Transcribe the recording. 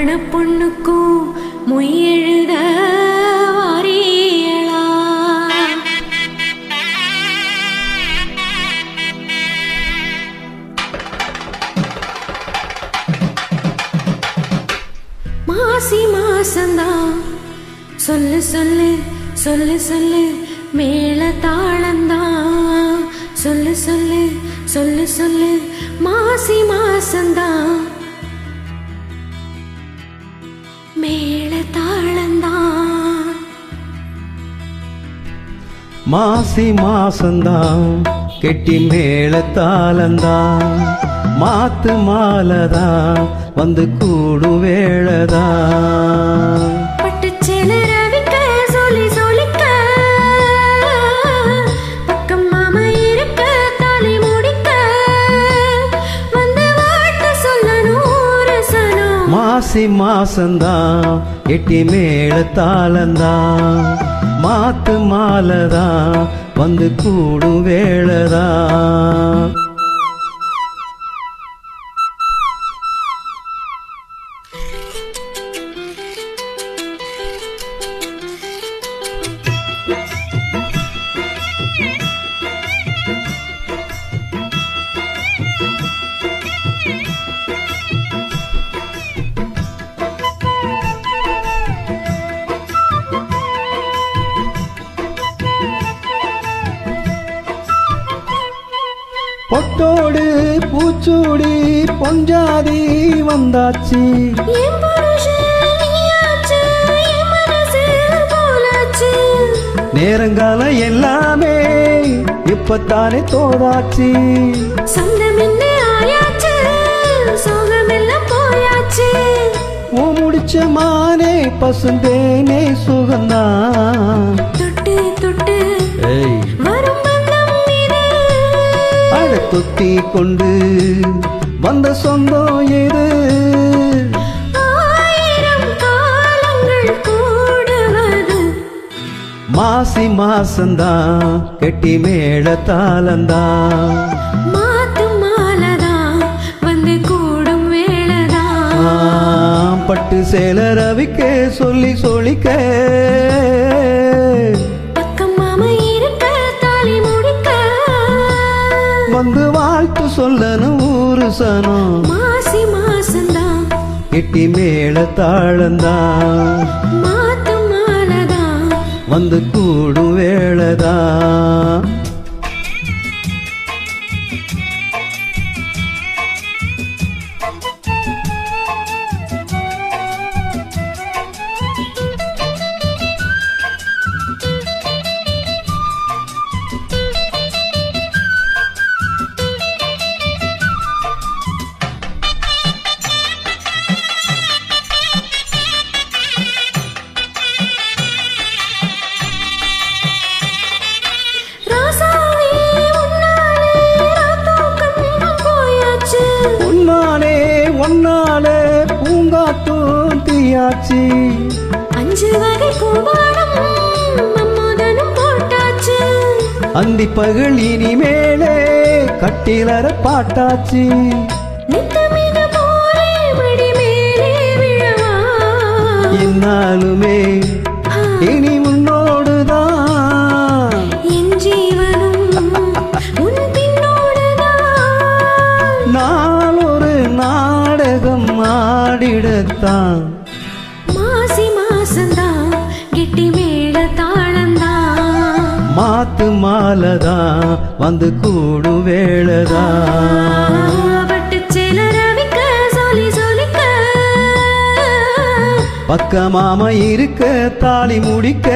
மணப்பொண்ணுக்கும் மொய்யெழுத வாரியலா மாசி மாசந்தான் சொல்லு சொல்லு சொல்லு சொல்லு மேல தாளந்தான் சொல்லு சொல்லு சொல்லு சொல்லு மாசி மாசந்தான் மேல தாளந்தான் மாசி மாசந்தான் கெட்டி மேல தாளந்தான் மாத்து மாலதான் வந்து கூடு வேளதான் மாசி மாசந்தான் எட்டி மேல தாளந்தான் மாத்து மாலதான் வந்து கூடும் வேளதான் பொட்டோடு பூச்சூடி பொஞ்சாதி வந்தாச்சு நேரங்கால எல்லாமே இப்பத்தானே தோதாச்சு ஓ முடிச்ச மானே பசுந்தேனே சுகந்தான் தொட்டு தொட்டு தொட்டி கொண்டு வந்த சொந்தம் எது மாசி மாசந்தான் கெட்டி மேல தாளந்தான் மாத்து மாலதான் வந்து கூடும் வேளதான் பட்டு சேல ரவிக்க சொல்லி சொல்லிக்க வந்து வாழ்த்து சொல்லணும் ஊரு சனம் மாசி மாசந்தான் கெட்டி மேல தாளந்தான் மாத்து மாலதான் வந்து கூடும் வேளதான் ஒன்னாலே பூங்காட்டும் தீயாச்சு அஞ்சு வகை கூபாடம் மம்மோதனும் போட்டாச்சு அந்தி பகல் இனிமேலே கட்டிலற பாட்டாச்சு என்னாலுமே இனி உன்னோடுதான் என் ஜீவனும் உன் பின்னோடுதான் நாளொரு நாடகம் ஆடிடத்தான் மாசி மாசந்தான் கெட்டி மேல தாளந்தான் மாத்து மாலதான் வந்து கூடு வேளதான் பக்கமாம இருக்க தாலி முடிக்க